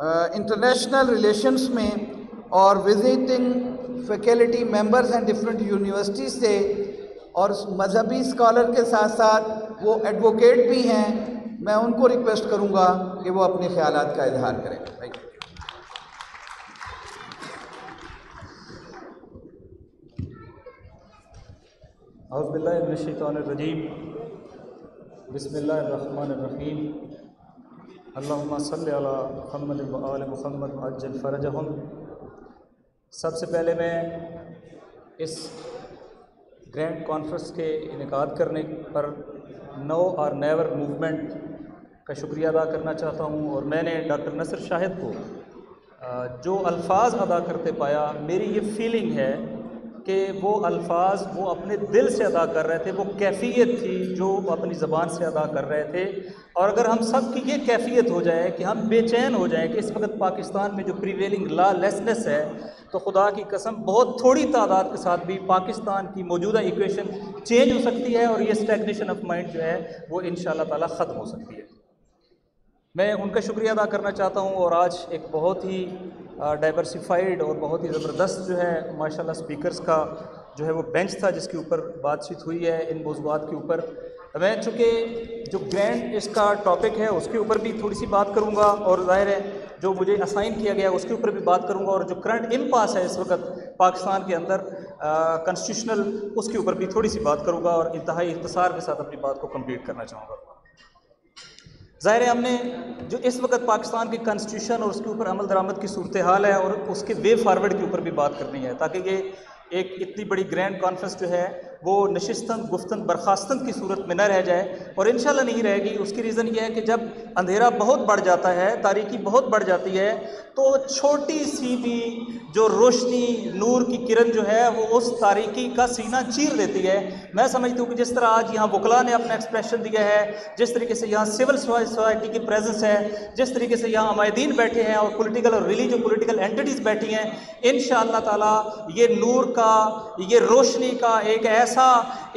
International relations میں اور visiting faculty members ہیں ڈفرینٹ یونیورسٹیز سے، اور مذہبی اسکالر کے ساتھ ساتھ وہ ایڈوکیٹ بھی ہیں، میں ان کو ریکویسٹ کروں گا کہ وہ اپنے خیالات کا اظہار کریں۔ اعوذ باللہ من الشیطان الرجیم، بسم اللہ الرحمن الرحیم، اللہم صلی علی محمد و آل محمد وعجل فرجہم۔ سب سے پہلے میں اس گرینڈ کانفرنس کے انعقاد کرنے پر نو اور نیور موومنٹ کا شکریہ ادا کرنا چاہتا ہوں، اور میں نے ڈاکٹر نصر شاہد کو جو الفاظ ادا کرتے پایا، میری یہ فیلنگ ہے کہ وہ الفاظ وہ اپنے دل سے ادا کر رہے تھے، وہ کیفیت تھی جو وہ اپنی زبان سے ادا کر رہے تھے۔ اور اگر ہم سب کی یہ کیفیت ہو جائے کہ ہم بے چین ہو جائیں کہ اس وقت پاکستان میں جو پریویلنگ لا لیسنس ہے، تو خدا کی قسم بہت تھوڑی تعداد کے ساتھ بھی پاکستان کی موجودہ ایکویشن چینج ہو سکتی ہے، اور یہ اسٹیگنیشن آف مائنڈ جو ہے وہ انشاءاللہ تعالی ختم ہو سکتی ہے۔ میں ان کا شکریہ ادا کرنا چاہتا ہوں، اور آج ایک بہت ہی ڈائیورسیفائیڈ اور بہت ہی زبردست جو ہے ماشاءاللہ سپیکرز کا جو ہے وہ بینچ تھا جس کے اوپر بات چیت ہوئی ہے ان موضوعات کے اوپر۔ میں چونکہ جو گرینڈ اس کا ٹاپک ہے اس کے اوپر بھی تھوڑی سی بات کروں گا، اور ظاہر ہے جو مجھے اسائن کیا گیا اس کے اوپر بھی بات کروں گا، اور جو کرنٹ امپاس ہے اس وقت پاکستان کے اندر کنسٹیٹیوشنل، اس کے اوپر بھی تھوڑی سی بات کروں گا، اور انتہائی اختصار کے ساتھ اپنی بات کو کمپلیٹ کرنا چاہوں گا۔ ظاہر ہے ہم نے جو اس وقت پاکستان کی کنسٹیٹیوشن اور اس کے اوپر عمل درآمد کی صورتحال ہے، اور اس کے وے فارورڈ کے اوپر بھی بات کرنی ہے، تاکہ یہ ایک اتنی بڑی گرینڈ کانفرنس جو ہے وہ نشستن گفتن برخاستن کی صورت میں نہ رہ جائے، اور انشاءاللہ نہیں رہے گی۔ اس کی ریزن یہ ہے کہ جب اندھیرا بہت بڑھ جاتا ہے، تاریکی بہت بڑھ جاتی ہے، تو چھوٹی سی بھی جو روشنی نور کی کرن جو ہے وہ اس تاریکی کا سینہ چیر دیتی ہے۔ میں سمجھتا ہوں کہ جس طرح آج یہاں وکلا نے اپنا ایکسپریشن دیا ہے، جس طریقے سے یہاں سول سوسائٹی کی پریزنس ہے، جس طریقے سے یہاں عمائدین بیٹھے ہیں، اور پولیٹیکل اور ریلیجیس پولیٹیکل اینٹیٹیز بیٹھی ہیں، انشاءاللہ تعالی یہ نور کا، یہ روشنی کا ایک ایسا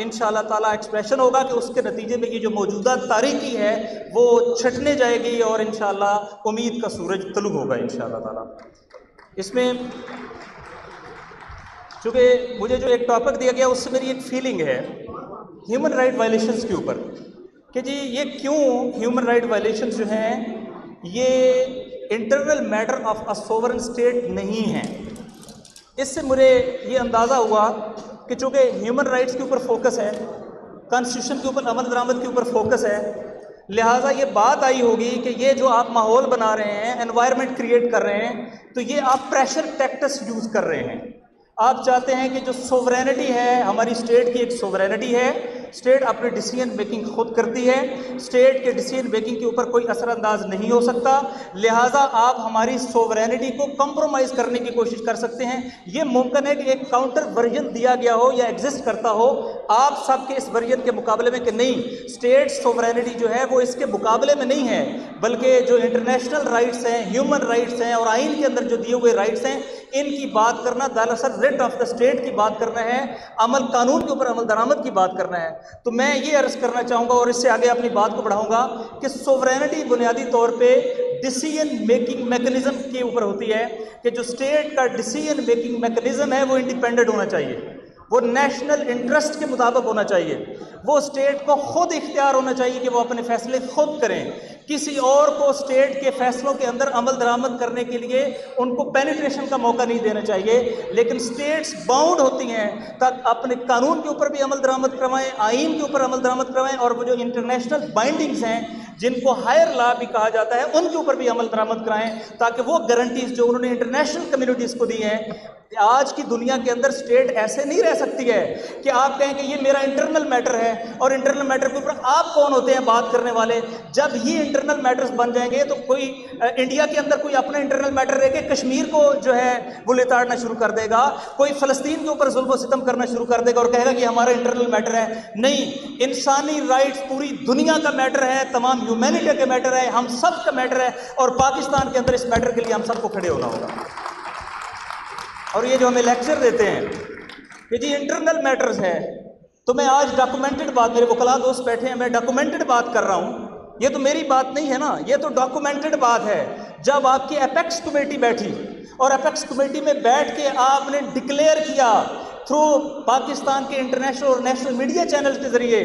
انشاءاللہ تعالی ایکسپریشن ہوگا کہ اس کے نتیجے میں یہ جو موجودہ تاریکی ہے وہ چھٹنے جائے گی، اور انشاءاللہ امید کا سورج طلوع ہوگا انشاءاللہ تعالی۔ اس میں چونکہ مجھے جو ایک ٹاپک دیا گیا اس سے میری ایک فیلنگ ہے ہیومن رائٹ وائلیشنز کے اوپر، کہ جی یہ کیوں ہیومن رائٹ وائلیشنز جو ہیں یہ internal matter of a sovereign state نہیں ہیں۔ اس سے مجھے یہ اندازہ ہوا کہ چونکہ ہیومن رائٹس کے اوپر فوکس ہے، کانسٹیٹیوشن کے اوپر عمل درآمد کے اوپر فوکس ہے، لہٰذا یہ بات آئی ہوگی کہ یہ جو آپ ماحول بنا رہے ہیں، انوائرمنٹ کریٹ کر رہے ہیں، تو یہ آپ پریشر ٹیکٹس یوز کر رہے ہیں۔ آپ چاہتے ہیں کہ جو سوورینٹی ہے ہماری اسٹیٹ کی، ایک سوورینٹی ہے، اسٹیٹ اپنی ڈیسیژن میکنگ خود کرتی ہے، اسٹیٹ کے ڈیسیژن میکنگ کے اوپر کوئی اثر انداز نہیں ہو سکتا، لہٰذا آپ ہماری سوورینٹی کو کمپرومائز کرنے کی کوشش کر سکتے ہیں۔ یہ ممکن ہے کہ ایک کاؤنٹر ورژن دیا گیا ہو یا ایگزسٹ کرتا ہو آپ سب کے اس ورژن کے مقابلے میں، کہ نہیں اسٹیٹ سوورینٹی جو ہے وہ اس کے مقابلے میں نہیں ہے، بلکہ جو انٹرنیشنل رائٹس ہیں، ہیومن رائٹس ہیں، اور آئین کے اندر جو دیے ہوئے رائٹس ہیں، ان کی بات کرنا دراصل ریٹ آف دا اسٹیٹ کی بات کرنا ہے، عمل قانون کے اوپر عمل درآمد کی بات کرنا ہے۔ تو میں یہ عرض کرنا چاہوں گا، اور اس سے آگے اپنی بات کو بڑھاؤں گا، کہ سوورینٹی بنیادی طور پہ ڈیسیژن میکنگ میکنزم کے اوپر ہوتی ہے، کہ جو اسٹیٹ کا ڈیسیژن میکنگ میکنزم ہے وہ انڈیپینڈنٹ ہونا چاہیے، وہ نیشنل انٹرسٹ کے مطابق ہونا چاہیے، وہ اسٹیٹ کو خود اختیار ہونا چاہیے کہ وہ اپنے فیصلے خود کریں، کسی اور کو اسٹیٹ کے فیصلوں کے اندر عمل درآمد کرنے کے لیے ان کو پینیٹریشن کا موقع نہیں دینا چاہیے، لیکن اسٹیٹس باؤنڈ ہوتی ہیں تک اپنے قانون کے اوپر بھی عمل درآمد کروائیں، آئین کے اوپر عمل درآمد کروائیں، اور وہ جو انٹرنیشنل بائنڈنگز ہیں جن کو ہائر لا بھی کہا جاتا ہے ان کے اوپر بھی عمل درآمد کرائیں، تاکہ وہ گارنٹیز جو انہوں نے انٹرنیشنل کمیونٹیز کو دی ہیں۔ آج کی دنیا کے اندر اسٹیٹ ایسے نہیں رہ سکتی ہے کہ آپ کہیں کہ یہ میرا انٹرنل میٹر ہے، اور انٹرنل میٹر کے اوپر آپ کون ہوتے ہیں بات کرنے والے؟ جب ہی انٹرنل میٹرز بن جائیں گے تو کوئی انڈیا کے اندر کوئی اپنا انٹرنل میٹر رہ کے کشمیر کو جو ہے وہ لتاڑنا شروع کر دے گا، کوئی فلسطین کے اوپر ظلم و ستم کرنا شروع کر دے گا اور کہے گا کہ ہمارا انٹرنل میٹر ہے۔ نہیں، انسانی رائٹس پوری دنیا کا میٹر ہے، تمام ہیومینٹی کا میٹر ہے، ہم سب کا میٹر ہے، اور پاکستان کے اندر اس میٹر کے لیے ہم سب کو کھڑے ہونا ہوگا۔ اور یہ جو ہمیں لیکچر دیتے ہیں کہ جی انٹرنل میٹرز ہے، تو میں آج ڈاکومنٹڈ بات، میرے وکلا دوست بیٹھے ہیں، میں ڈاکومنٹڈ بات کر رہا ہوں، یہ تو میری بات نہیں ہے نا، یہ تو ڈاکومنٹڈ بات ہے۔ جب آپ کی اپیکس کمیٹی بیٹھی اور اپیکس کمیٹی میں بیٹھ کے آپ نے ڈکلیئر کیا تھرو پاکستان کے انٹرنیشنل اور نیشنل میڈیا چینل کے ذریعے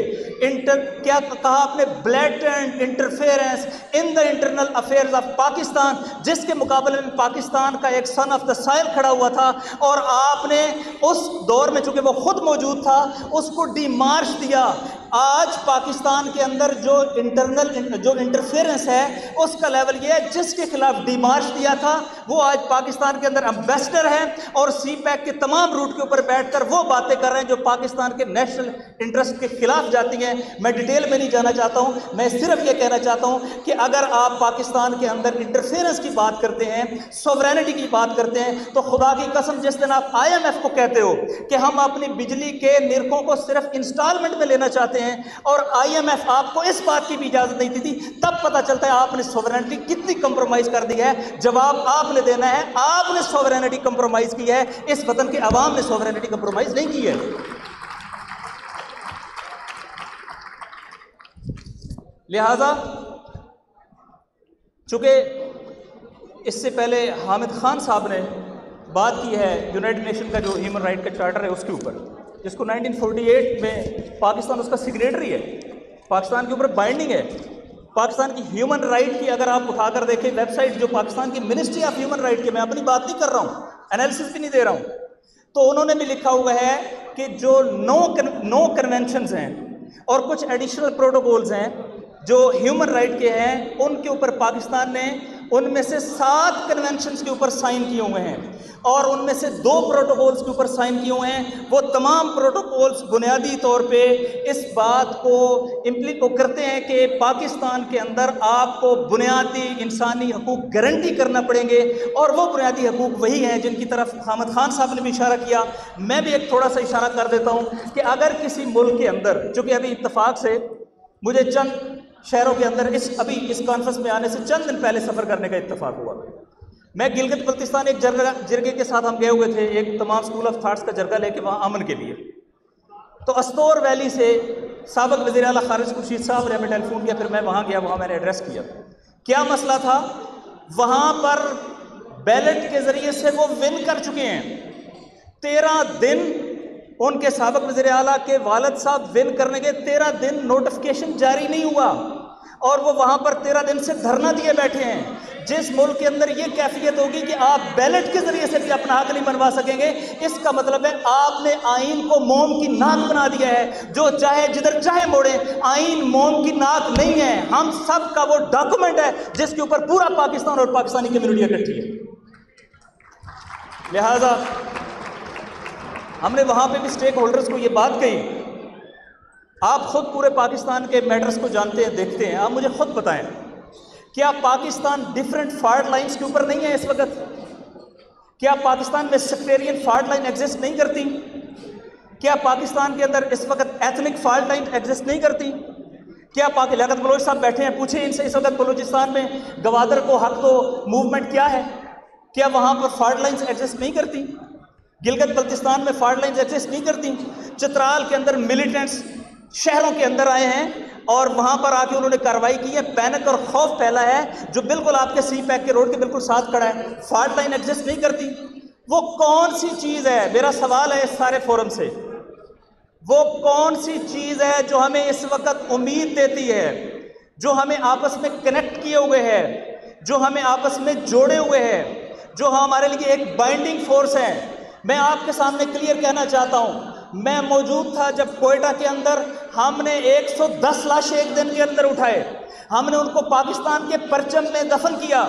کیا کہا آپ نے؟ Blatant interference in the internal affairs of Pakistan, جس کے مقابلے میں پاکستان کا ایک سن آف دا سائل کھڑا ہوا تھا، اور آپ نے اس دور میں چونکہ وہ خود موجود تھا اس کو ڈی مارچ دیا۔ آج پاکستان کے اندر جو انٹرفیئرنس ہے اس کا لیول یہ ہے، جس کے خلاف ڈی مارچ دیا تھا وہ آج پاکستان کے اندر امبیسڈر ہے اور سی پیک کے تمام روٹ کے اوپر بیٹھ کر وہ باتیں کر رہے ہیں جو پاکستان کے نیشنل انٹرسٹ کے خلاف جاتی ہیں۔ میں ڈیٹیل میں نہیں جانا چاہتا ہوں، میں صرف یہ کہنا چاہتا ہوں کہ اگر آپ پاکستان کے اندر انٹرفیئرنس کی بات کرتے ہیں، سوورینٹی کی بات کرتے ہیں، تو خدا کی قسم جس دن آپ IMF کو کہتے ہو کہ ہم اپنی بجلی کے نرخوں کو صرف انسٹالمنٹ میں لینا چاہتے ہیں اور IMF آپ کو اس بات کی بھی اجازت نہیں دی تھی، تب پتہ چلتا ہے آپ نے سوورینٹی کتنی کمپرومائز کر دی ہے۔ جواب آپ نے دینا ہے، آپ نے سوورینٹی کمپرومائز کی ہے، اس وطن کے عوام نے سوورینٹی کمپرومائز نہیں کی ہے۔ لہذا چونکہ اس سے پہلے حامد خان صاحب نے بات کی ہے یونائٹڈ نیشن کا جو ہیومن رائٹ کا چارٹر ہے اس کے اوپر، جس کو 1948 میں پاکستان اس کا سگریٹری ہے، پاکستان کے اوپر بائنڈنگ ہے۔ پاکستان کی ہیومن رائٹ کی اگر آپ اٹھا کر دیکھیں ویب سائٹ جو پاکستان کی منسٹری آف ہیومن رائٹ کی، میں اپنی بات نہیں کر رہا ہوں، انالیسس بھی نہیں دے رہا ہوں، تو انہوں نے بھی لکھا ہوا ہے کہ جو نو کنونشنز ہیں اور کچھ ایڈیشنل پروٹوکولز ہیں جو ہیومن رائٹ کے ہیں، ان کے اوپر پاکستان نے ان میں سے 7 کنونشنز کے اوپر سائن کیے ہوئے ہیں اور ان میں سے 2 پروٹوکولز کے اوپر سائن کیے ہوئے ہیں۔ وہ تمام پروٹوکولز بنیادی طور پہ اس بات کو امپلیکیٹ کرتے ہیں کہ پاکستان کے اندر آپ کو بنیادی انسانی حقوق گارنٹی کرنا پڑیں گے، اور وہ بنیادی حقوق وہی ہیں جن کی طرف حامد خان صاحب نے بھی اشارہ کیا۔ میں بھی ایک تھوڑا سا اشارہ کر دیتا ہوں کہ اگر کسی ملک کے اندر، چونکہ ابھی اتفاق سے مجھے چند شہروں کے اندر اس کانفرنس میں آنے سے چند دن پہلے سفر کرنے کا اتفاق ہوا، میں گلگت بلتستان ایک جرگے کے ساتھ ہم گئے ہوئے تھے، ایک تمام اسکول آف تھاٹس کا جرگہ لے کے وہاں امن کے لیے، تو استور ویلی سے سابق وزیر اعلیٰ خارج خورشید صاحب نے ہمیں ٹیلی فون کیا، پھر میں وہاں گیا، وہاں میں نے ایڈریس کیا۔ کیا مسئلہ تھا؟ وہاں پر بیلٹ کے ذریعے سے وہ ون کر چکے ہیں، 13 دن ان کے سابق وزیر اعلیٰ کے والد صاحب ون کرنے کے 13 دن نوٹیفیکیشن جاری نہیں ہوا، اور وہ وہاں پر 13 دن سے دھرنا دیے بیٹھے ہیں۔ جس ملک کے اندر یہ کیفیت ہوگی کہ آپ بیلٹ کے ذریعے سے بھی اپنا حق نہیں بنوا سکیں گے، اس کا مطلب ہے آپ نے آئین کو موم کی ناک بنا دیا ہے، جو چاہے جدھر چاہے موڑے، آئین موم کی ناک نہیں ہے، ہم سب کا وہ ڈاکومنٹ ہے جس کے اوپر پورا پاکستان اور پاکستانی کمیونٹی اکٹھی ہے۔ لہذا ہم نے وہاں پہ بھی سٹیک ہولڈرز کو یہ بات کہی، آپ خود پورے پاکستان کے میٹرز کو جانتے ہیں، دیکھتے ہیں، آپ مجھے خود بتائیں کیا پاکستان ڈیفرنٹ فالٹ لائنز کے اوپر نہیں ہے اس وقت؟ کیا پاکستان میں سیکٹیرین فالٹ لائن ایگزسٹ نہیں کرتی؟ کیا پاکستان کے اندر اس وقت ایتھنک فالٹ لائن ایگزسٹ نہیں کرتی؟ کیا لیاقت بلوچ صاحب بیٹھے ہیں، پوچھیں ان سے اس وقت بلوچستان میں گوادر کو حق دو موومنٹ کیا ہے؟ کیا وہاں پر فالٹ لائنز ایگزسٹ نہیں کرتی؟ گلگت بلتستان میں فالٹ لائنز ایگزسٹ نہیں کرتی؟ چترال کے اندر ملیٹنٹس شہروں کے اندر آئے ہیں اور وہاں پر آ کے انہوں نے کارروائی کی ہے، پینک اور خوف پھیلا ہے جو بالکل آپ کے سی پیک کے روڈ کے بالکل ساتھ کھڑا ہے، فالٹ لائن ایگزسٹ نہیں کرتی۔ وہ کون سی چیز ہے، میرا سوال ہے اس سارے فورم سے، وہ کون سی چیز ہے جو ہمیں اس وقت امید دیتی ہے، جو ہمیں آپس میں کنیکٹ کیے ہوئے ہے، جو ہمیں آپس میں جوڑے ہوئے ہے، جو ہمارے لیے ایک بائنڈنگ فورس ہے؟ میں آپ کے سامنے کلیئر کہنا چاہتا ہوں، میں موجود تھا جب کوئٹہ کے اندر ہم نے 110 لاشیں ایک دن کے اندر اٹھائے، ہم نے ان کو پاکستان کے پرچم میں دفن کیا،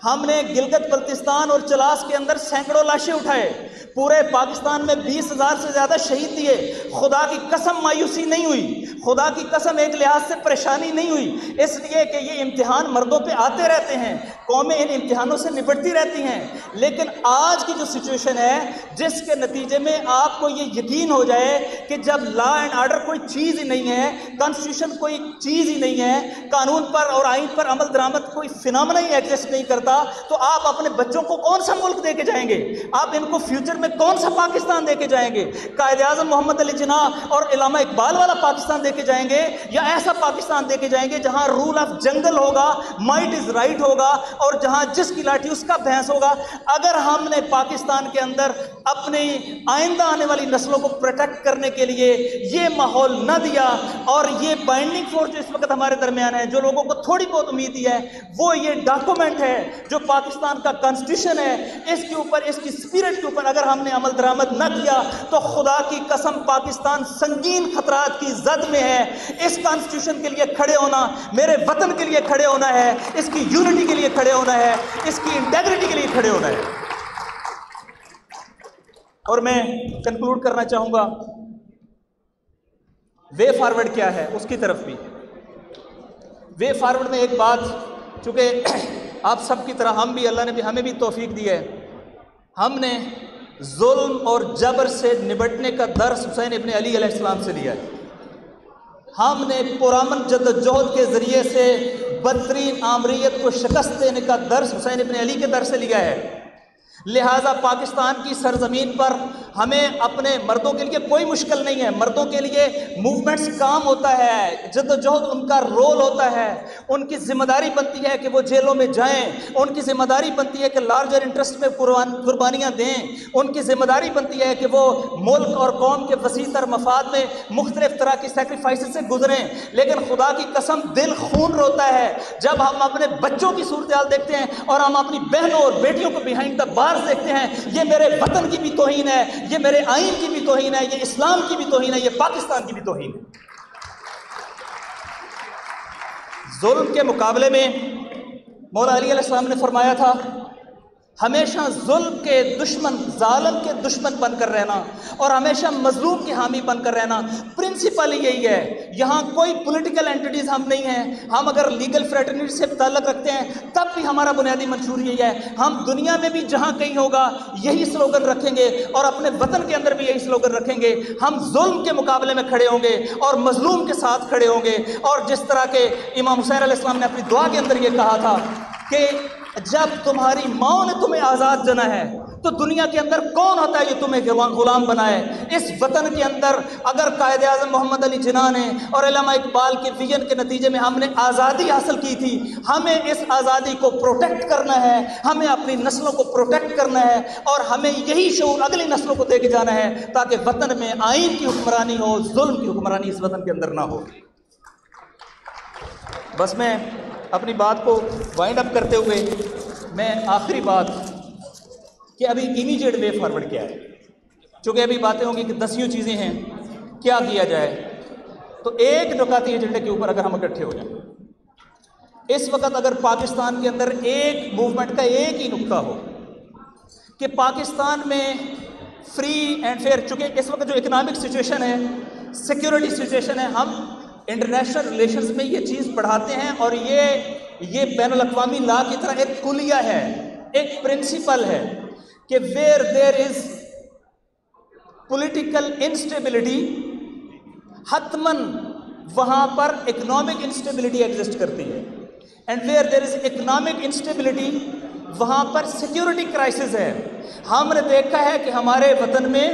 ہم نے گلگت بلتستان اور چلاس کے اندر سینکڑوں لاشیں اٹھائے، پورے پاکستان میں 20,000 سے زیادہ شہید دیے، خدا کی قسم مایوسی نہیں ہوئی، خدا کی قسم ایک لحاظ سے پریشانی نہیں ہوئی، اس لیے کہ یہ امتحان مردوں پہ آتے رہتے ہیں، قومیں ان امتحانوں سے نپٹتی رہتی ہیں، لیکن آج کی جو سچویشن ہے جس کے نتیجے میں آپ کو یہ یقین ہو جائے کہ جب لا اینڈ آرڈر کوئی چیز ہی نہیں ہے، کانسٹیٹیوشن کوئی چیز ہی نہیں ہے، قانون پر اور آئین پر عمل درآمد کوئی فینامنا ہی ایگزسٹ نہیں کرتا، کرتا تو آپ اپنے بچوں کو کون سا ملک دے کے جائیں گے؟ آپ ان کو فیوچر میں کون سا پاکستان دے کے جائیں گے؟ قائد اعظم محمد علی جناح اور علامہ اقبال والا پاکستان دے کے جائیں گے، یا ایسا پاکستان دے کے جائیں گے جہاں رول آف جنگل ہوگا، مائٹ از رائٹ ہوگا، اور جہاں جس کی لاٹھی اس کا بھینس ہوگا؟ اگر ہم نے پاکستان کے اندر اپنی آئندہ آنے والی نسلوں کو پروٹیکٹ کرنے کے لیے یہ ماحول نہ دیا، اور یہ بائنڈنگ فورس جو اس وقت ہمارے درمیان ہے، جو لوگوں کو تھوڑی بہت امید ہی ہے، وہ یہ ڈاکومنٹ ہے جو پاکستان کا کانسٹیٹیوشن ہے، اس کے اوپر، اس کی سپیرٹ کے اوپر اگر ہم نے عمل درآمد نہ کیا تو خدا کی قسم پاکستان سنگین خطرات کی زد میں ہے۔ اس کانسٹیٹیوشن کے لیے کھڑے ہونا، میرے وطن کے لیے کھڑے ہونا ہے، اس کی یونٹی کے لیے کھڑے ہونا ہے، اس کی انٹیگریٹی کے لیے کھڑے ہونا ہے۔ اور میں کنکلوڈ کرنا چاہوں گا، وے فارورڈ کیا ہے اس کی طرف بھی۔ وے فارورڈ میں ایک بات، چونکہ آپ سب کی طرح ہم بھی، اللہ نے بھی ہمیں بھی توفیق دی ہے، ہم نے ظلم اور جبر سے نبٹنے کا درس حسین ابن علی علیہ السلام سے لیا ہے۔ ہم نے پرامن جدوجہد کے ذریعے سے بدترین آمریت کو شکست دینے کا درس حسین ابن علی کے در سے لیا ہے۔ لہٰذا پاکستان کی سرزمین پر ہمیں اپنے مردوں کے لیے کوئی مشکل نہیں ہے، مردوں کے لیے موومنٹس کام ہوتا ہے، جد و جہد ان کا رول ہوتا ہے، ان کی ذمہ داری بنتی ہے کہ وہ جیلوں میں جائیں، ان کی ذمہ داری بنتی ہے کہ لارجر انٹرسٹ میں قربانیاں دیں، ان کی ذمہ داری بنتی ہے کہ وہ ملک اور قوم کے وسیع تر مفاد میں مختلف طرح کی سیکریفائسز سے گزریں۔ لیکن خدا کی قسم دل خون روتا ہے جب ہم اپنے بچوں کی صورتحال دیکھتے ہیں اور ہم اپنی بہنوں اور بیٹیوں کو بیہائنڈ دا بارز دیکھتے ہیں۔ یہ میرے وطن کی بھی توہین ہے، یہ میرے آئین کی بھی توہین ہے، یہ اسلام کی بھی توہین ہے، یہ پاکستان کی بھی توہین ہے۔ ظلم کے مقابلے میں مولا علی علیہ السلام نے فرمایا تھا، ہمیشہ ظلم کے دشمن، ظالم کے دشمن بن کر رہنا اور ہمیشہ مظلوم کے حامی بن کر رہنا۔ پرنسپل یہی ہے، یہاں کوئی پولیٹیکل اینٹیٹیز ہم نہیں ہیں، ہم اگر لیگل فریٹرنیٹی سے تعلق رکھتے ہیں تب بھی ہمارا بنیادی منشور یہی ہے، ہم دنیا میں بھی جہاں کہیں ہوگا یہی سلوگن رکھیں گے اور اپنے وطن کے اندر بھی یہی سلوگن رکھیں گے۔ ہم ظلم کے مقابلے میں کھڑے ہوں گے اور مظلوم کے ساتھ کھڑے ہوں گے، اور جس طرح کے امام حسین علیہ السلام نے اپنی دعا کے اندر یہ کہا تھا کہ جب تمہاری ماں نے تمہیں آزاد جنا ہے تو دنیا کے اندر کون ہوتا ہے جو تمہیں غلام بنائے؟ اس وطن کے اندر اگر قائد اعظم محمد علی جناح نے اور علامہ اقبال کے ویژن کے نتیجے میں ہم نے آزادی حاصل کی تھی، ہمیں اس آزادی کو پروٹیکٹ کرنا ہے، ہمیں اپنی نسلوں کو پروٹیکٹ کرنا ہے، اور ہمیں یہی شعور اگلی نسلوں کو دے کے جانا ہے تاکہ وطن میں آئین کی حکمرانی ہو، ظلم کی حکمرانی اس وطن کے اندر نہ ہو۔ بس میں اپنی بات کو وائنڈ اپ کرتے ہوئے میں آخری بات کہ ابھی امیجیٹ وے فارورڈ کیا ہے، چونکہ ابھی باتیں ہوں گی کہ 10 چیزیں ہیں کیا کیا جائے، تو ایک نکاتی ایجنڈے کے اوپر اگر ہم اکٹھے ہو جائیں، اس وقت اگر پاکستان کے اندر ایک موومنٹ کا ایک ہی نقطہ ہو کہ پاکستان میں فری اینڈ فیئر، چونکہ اس وقت جو اکنامک سچویشن ہے، سیکیورٹی سچویشن ہے، ہم انٹرنیشنل ریلیشنز میں یہ چیز پڑھاتے ہیں، اور یہ بین الاقوامی لا کی طرح ایک کلیہ ہے، ایک پرنسپل ہے کہ where there is political instability, حتماً وہاں پر اکنامک انسٹیبلٹی ایگزسٹ کرتی ہے، and where there is economic instability وہاں پر سیکیورٹی کرائسس ہے۔ ہم نے دیکھا ہے کہ ہمارے وطن میں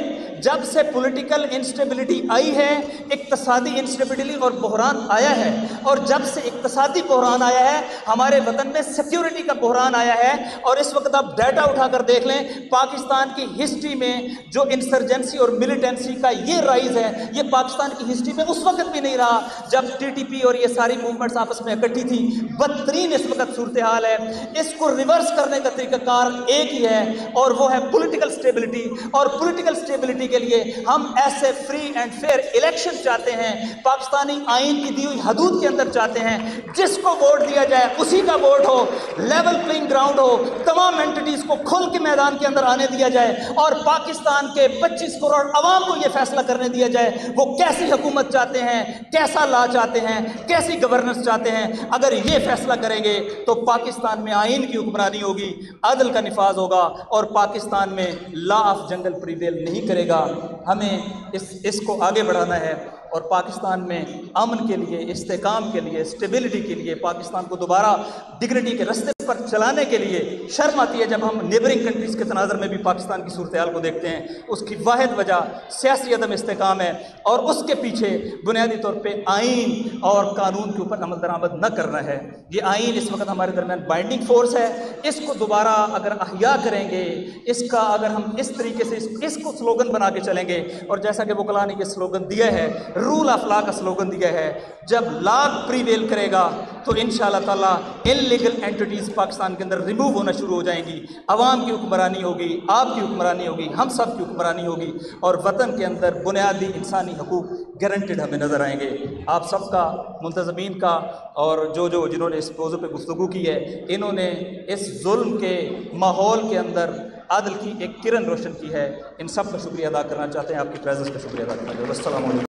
جب سے پولیٹیکل انسٹیبلٹی آئی ہے، اقتصادی انسٹیبلٹی اور بحران آیا ہے، اور جب سے اقتصادی بحران آیا ہے ہمارے وطن میں سیکیورٹی کا بحران آیا ہے۔ اور اس وقت آپ ڈیٹا اٹھا کر دیکھ لیں، پاکستان کی ہسٹری میں جو انسرجنسی اور ملیٹنسی کا یہ رائز ہے، یہ پاکستان کی ہسٹری میں اس وقت بھی نہیں رہا جب ٹی ٹی پی اور یہ ساری موومنٹس آپس میں اکٹھی تھی۔ بدترین اس وقت صورتحال ہے، اس کو ریورس کرنے کا طریقہ کار ایک ہی ہے، اور وہ ہے پولیٹیکل سٹیبلٹی۔ اور پولیٹیکل سٹیبلٹی کے لیے ہم ایسے فری اینڈ فیئر الیکشن چاہتے ہیں، پاکستانی آئین کی دی ہوئی حدود کے اندر چاہتے ہیں، جس کو ووٹ دیا جائے اسی کا ووٹ ہو، لیول پلینگ گراؤنڈ ہو، تمام اینٹیٹیز کو کھل کے میدان کے اندر آنے دیا جائے، اور پاکستان کے 25 کروڑ عوام کو یہ فیصلہ کرنے دیا جائے وہ کیسی حکومت چاہتے ہیں، کیسا لا چاہتے ہیں، کیسی گورننس چاہتے ہیں۔ اگر یہ فیصلہ کریں گے تو پاکستان میں آئین کی حکمرانی ہوگی، عدل کا نفاذ ہوگا، اور پاکستان میں لا آف جنگل پریویل نہیں کرے گا۔ ہمیں اس کو آگے بڑھانا ہے، اور پاکستان میں امن کے لیے، استحکام کے لیے، اسٹیبلٹی کے لیے، پاکستان کو دوبارہ ڈگنیٹی کے رستے پر چلانے کے لیے شرم آتی ہے جب ہم نیبرنگ کنٹریز کے تناظر میں بھی پاکستان کی صورتحال کو دیکھتے ہیں. اس کی واحد وجہ سیاسی عدم استحکام ہے اور اس کے پیچھے بنیادی طور پہ آئین اور قانون کے اوپر عمل درآمد نہ کرنا ہے. یہ آئین اس وقت ہمارے درمیان بائنڈنگ فورس ہے. اس کو دوبارہ اگر احیا کریں گے، اس کا اگر ہم اس طریقے سے اس کو سلوگن بنا کے چلیں گے، اور جیسا کہ وکلاء نے یہ سلوگن دیا ہے، رول آف لا کا سلوگن دیا ہے، جب لا پریویل کرے گا تو انشاءاللہ تعالیٰ انلیگل اینٹیٹیز پاکستان کے اندر ریموو ہونا شروع ہو جائیں گی. عوام کی حکمرانی ہوگی، آپ کی حکمرانی ہوگی، ہم سب کی حکمرانی ہوگی، اور وطن کے اندر بنیادی انسانی حقوق گارنٹیڈ ہمیں نظر آئیں گے. آپ سب کا، منتظمین کا، اور جنہوں نے اس موضوع پہ گفتگو کی ہے، انہوں نے اس ظلم کے ماحول کے اندر عدل کی ایک کرن روشن کی ہے. ان سب کا شکریہ ادا کرنا چاہتے ہیں، آپ کی پریزنس کا شکریہ ادا کرنا چاہتے ہیں. السلام علیکم.